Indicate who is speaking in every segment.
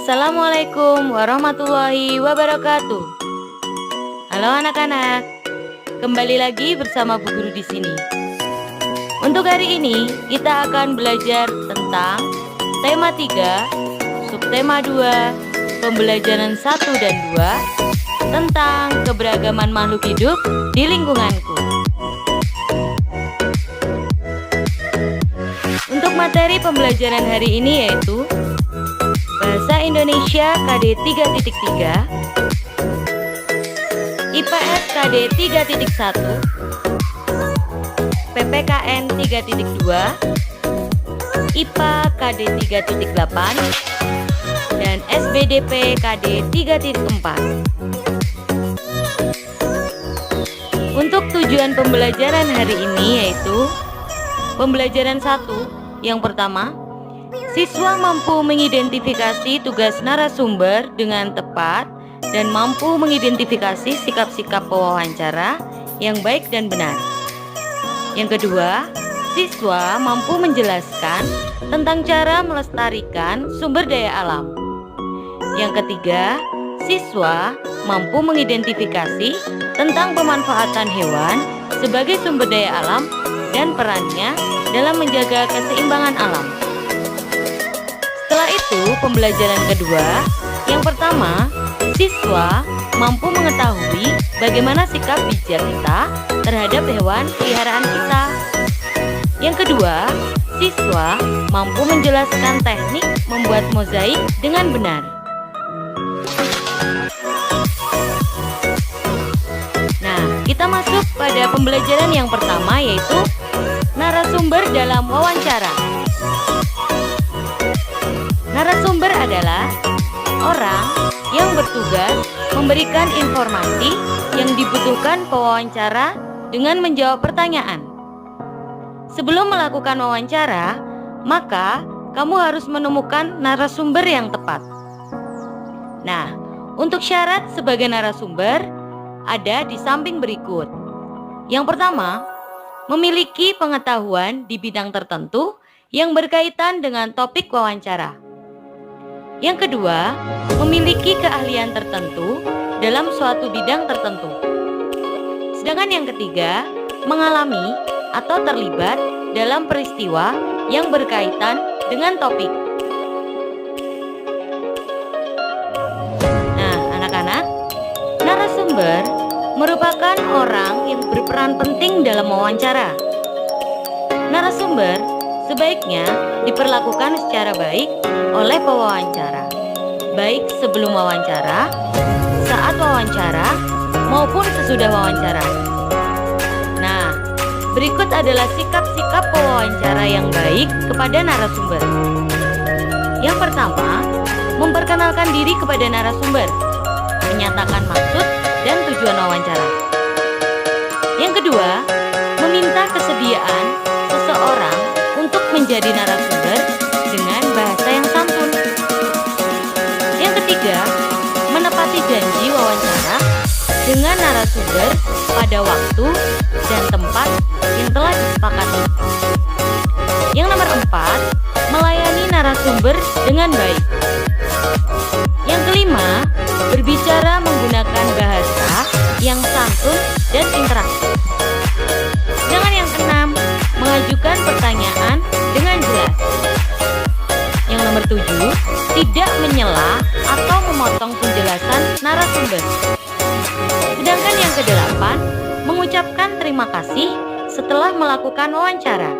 Speaker 1: Assalamualaikum warahmatullahi wabarakatuh. Halo anak-anak, kembali lagi bersama Bu Guru di sini. Untuk hari ini kita akan belajar tentang tema 3, subtema 2, pembelajaran 1 dan 2 tentang keberagaman makhluk hidup di lingkunganku. Untuk materi pembelajaran hari ini yaitu Bahasa Indonesia KD 3.3, IPS KD 3.1, PPKN 3.2, IPA KD 3.8, dan SBDP KD 3.4. Untuk tujuan pembelajaran hari ini yaitu pembelajaran 1, yang pertama, siswa mampu mengidentifikasi tugas narasumber dengan tepat dan mampu mengidentifikasi sikap-sikap pewawancara yang baik dan benar. Yang kedua, siswa mampu menjelaskan tentang cara melestarikan sumber daya alam. Yang ketiga, siswa mampu mengidentifikasi tentang pemanfaatan hewan sebagai sumber daya alam dan perannya dalam menjaga keseimbangan alam. Setelah itu, pembelajaran kedua, yang pertama, siswa mampu mengetahui bagaimana sikap bijak kita terhadap hewan peliharaan kita. Yang kedua, siswa mampu menjelaskan teknik membuat mozaik dengan benar. Nah, kita masuk pada pembelajaran yang pertama yaitu narasumber dalam wawancara. Narasumber adalah orang yang bertugas memberikan informasi yang dibutuhkan pewawancara dengan menjawab pertanyaan. Sebelum melakukan wawancara, maka kamu harus menemukan narasumber yang tepat. Nah, untuk syarat sebagai narasumber ada di samping berikut. Yang pertama, memiliki pengetahuan di bidang tertentu yang berkaitan dengan topik wawancara. Yang kedua, memiliki keahlian tertentu dalam suatu bidang tertentu. Sedangkan yang ketiga, mengalami atau terlibat dalam peristiwa yang berkaitan dengan topik. Nah, anak-anak, narasumber merupakan orang yang berperan penting dalam wawancara. Narasumber sebaiknya diperlakukan secara baik oleh pewawancara, baik sebelum wawancara, saat wawancara, maupun sesudah wawancara. Nah, berikut adalah sikap-sikap pewawancara yang baik kepada narasumber. Yang pertama, memperkenalkan diri kepada narasumber, menyatakan maksud dan tujuan wawancara. Yang kedua, meminta kesediaan seseorang untuk menjadi narasumber dengan bahasa yang santun. Yang ketiga, menepati janji wawancara dengan narasumber pada waktu dan tempat yang telah disepakati. Yang nomor 4, melayani narasumber dengan baik. Yang kelima, berbicara menggunakan bahasa yang santun dan interaktif. Sedangkan yang keenam, mengajukan pertanyaan dengan jelas. Yang nomor 7, tidak menyela atau memotong penjelasan narasumber. Sedangkan yang kedelapan, mengucapkan terima kasih setelah melakukan wawancara.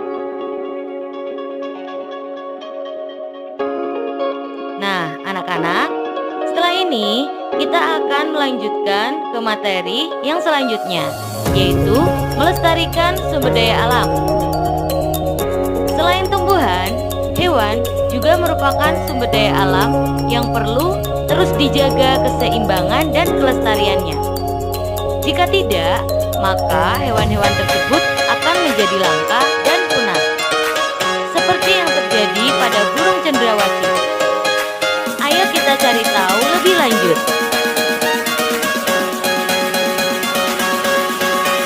Speaker 1: Nah, anak-anak, setelah ini kita akan melanjutkan ke materi yang selanjutnya, yaitu melestarikan sumber daya alam. Selain tumbuhan, hewan juga merupakan sumber daya alam yang perlu terus dijaga keseimbangan dan kelestariannya. Jika tidak, maka hewan-hewan tersebut akan menjadi langka dan punah. Seperti yang terjadi pada burung cendrawasih. Ayo kita cari tahu lebih lanjut.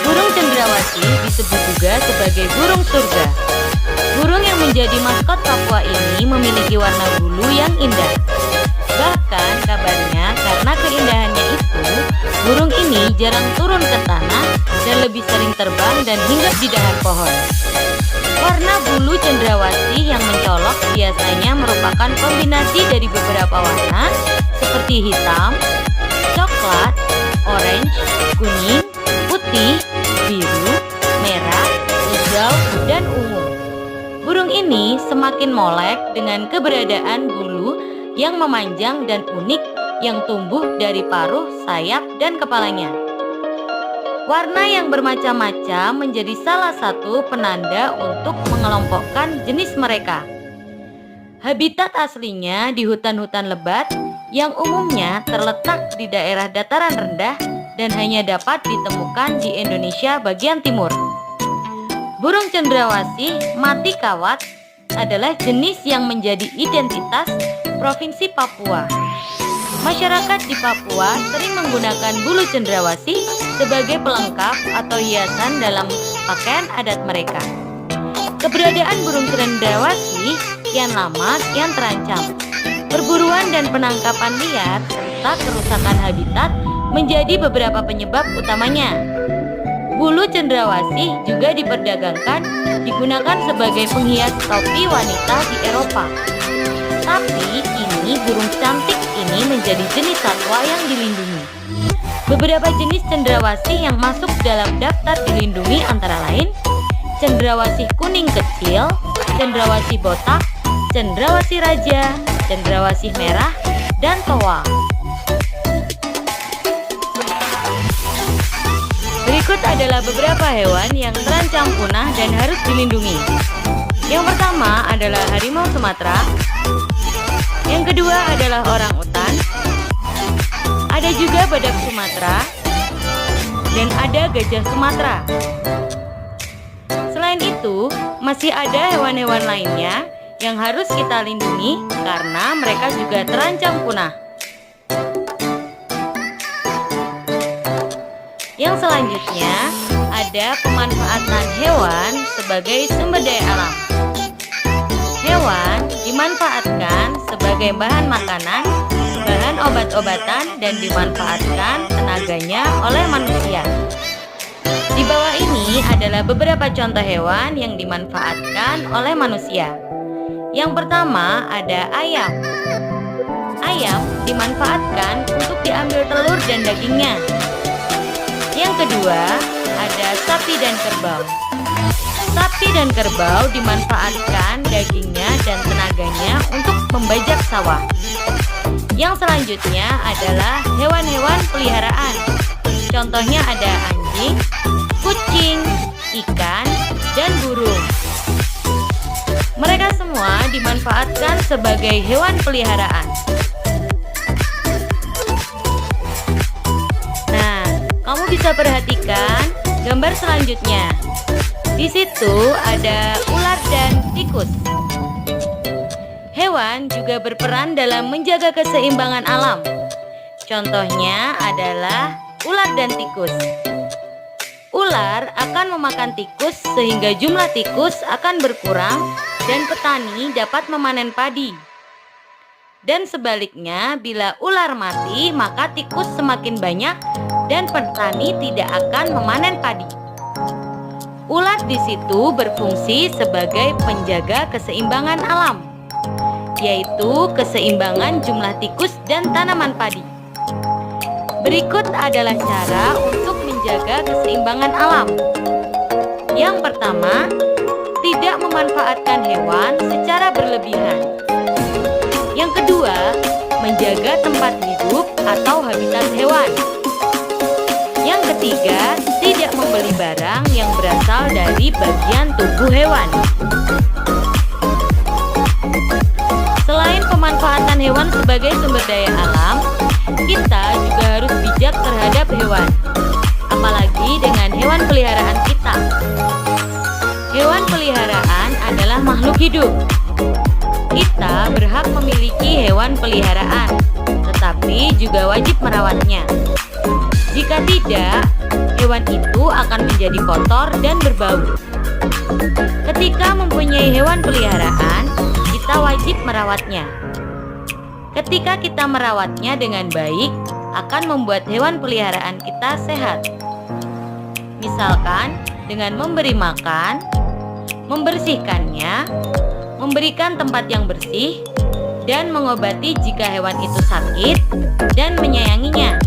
Speaker 1: Burung cendrawasih disebut juga sebagai burung surga. Burung yang menjadi maskot Papua ini memiliki warna bulu yang indah. Bahkan kabarnya karena keindahannya itu, burung ini jarang turun ke tanah dan lebih sering terbang dan hinggap di dahan pohon. Warna bulu cendrawasih yang mencolok biasanya merupakan kombinasi dari beberapa warna seperti hitam, coklat, orange, kuning, putih, biru, merah, hijau, dan ungu. Burung ini semakin molek dengan keberadaan bulu yang memanjang dan unik yang tumbuh dari paruh, sayap, dan kepalanya. Warna yang bermacam-macam menjadi salah satu penanda untuk mengelompokkan jenis mereka. Habitat aslinya di hutan-hutan lebat yang umumnya terletak di daerah dataran rendah dan hanya dapat ditemukan di Indonesia bagian timur. Burung cendrawasih mati kawat adalah jenis yang menjadi identitas Provinsi Papua. Masyarakat di Papua sering menggunakan bulu cendrawasih sebagai pelengkap atau hiasan dalam pakaian adat mereka. Keberadaan burung cendrawasih kian lama kian terancam. Perburuan dan penangkapan liar serta kerusakan habitat menjadi beberapa penyebab utamanya. Bulu cendrawasih juga diperdagangkan digunakan sebagai penghias topi wanita di Eropa. Tapi kini burung cantik ini menjadi jenis satwa yang dilindungi. Beberapa jenis cendrawasih yang masuk dalam daftar dilindungi antara lain cendrawasih kuning kecil, cendrawasih botak, cendrawasih raja, cendrawasih merah, dan toa. Berikut adalah beberapa hewan yang terancam punah dan harus dilindungi. Yang pertama adalah harimau Sumatera. Yang kedua adalah orangutan. Ada juga badak Sumatera dan ada gajah Sumatera. Selain itu, masih ada hewan-hewan lainnya yang harus kita lindungi karena mereka juga terancam punah. Yang selanjutnya ada pemanfaatan hewan sebagai sumber daya alam. Hewan dimanfaatkan sebagai bahan makanan, bahan obat-obatan, dan dimanfaatkan tenaganya oleh manusia. Di bawah ini adalah beberapa contoh hewan yang dimanfaatkan oleh manusia. Yang pertama ada ayam. Ayam dimanfaatkan untuk diambil telur dan dagingnya. Yang kedua ada sapi dan kerbau. Sapi dan kerbau dimanfaatkan dagingnya dan tenaganya untuk membajak sawah. Yang selanjutnya adalah hewan-hewan peliharaan. Contohnya ada anjing, kucing, ikan, dan burung. Mereka semua dimanfaatkan sebagai hewan peliharaan. Nah, kamu bisa perhatikan gambar selanjutnya. Di situ ada ular dan tikus. Hewan juga berperan dalam menjaga keseimbangan alam. Contohnya adalah ular dan tikus. Ular akan memakan tikus sehingga jumlah tikus akan berkurang dan petani dapat memanen padi. Dan sebaliknya, bila ular mati, maka tikus semakin banyak dan petani tidak akan memanen padi. Ular di situ berfungsi sebagai penjaga keseimbangan alam, yaitu keseimbangan jumlah tikus dan tanaman padi. Berikut adalah cara untuk menjaga keseimbangan alam. Yang pertama, tidak memanfaatkan hewan secara berlebihan. Yang kedua, menjaga tempat hidup atau habitat hewan. Yang ketiga, tidak membeli barang yang berasal dari bagian tubuh hewan. Selain pemanfaatan hewan sebagai sumber daya alam, kita juga harus bijak terhadap hewan, apalagi dengan hewan peliharaan kita. Hewan peliharaan adalah makhluk hidup. Kita berhak memiliki hewan peliharaan, tetapi juga wajib merawatnya. Jika tidak, hewan itu akan menjadi kotor dan berbau. Ketika mempunyai hewan peliharaan, kita wajib merawatnya. Ketika kita merawatnya dengan baik, akan membuat hewan peliharaan kita sehat. Misalkan dengan memberi makan, membersihkannya, memberikan tempat yang bersih, dan mengobati jika hewan itu sakit, dan menyayanginya.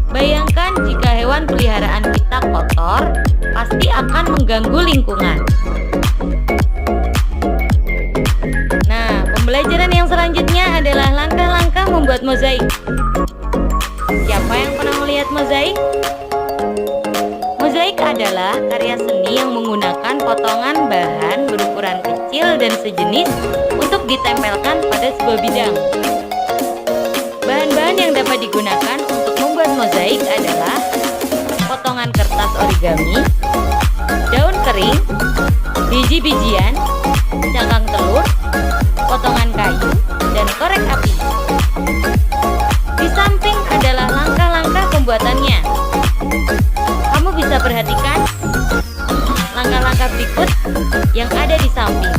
Speaker 1: Bayangkan jika hewan peliharaan kita kotor, pasti akan mengganggu lingkungan. Nah, pembelajaran yang selanjutnya adalah langkah-langkah membuat mozaik. Siapa yang pernah melihat mozaik? Mozaik adalah karya seni yang menggunakan potongan bahan berukuran kecil dan sejenis untuk ditempelkan pada sebuah bidang. Bahan-bahan yang dapat digunakan untuk membuat mozaik adalah potongan kertas origami, daun kering, biji-bijian, cangkang telur, potongan kayu, dan korek api. Di samping adalah langkah-langkah pembuatannya. Kamu bisa perhatikan langkah-langkah berikut yang ada di samping.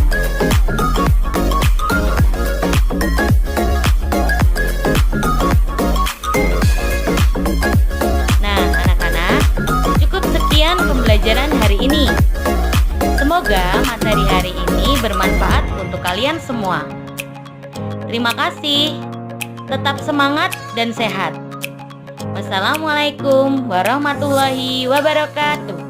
Speaker 1: Nah, anak-anak, cukup sekian pembelajaran hari ini. Semoga materi hari ini bermanfaat untuk kalian semua. Terima kasih. Tetap semangat dan sehat. Wassalamualaikum warahmatullahi wabarakatuh.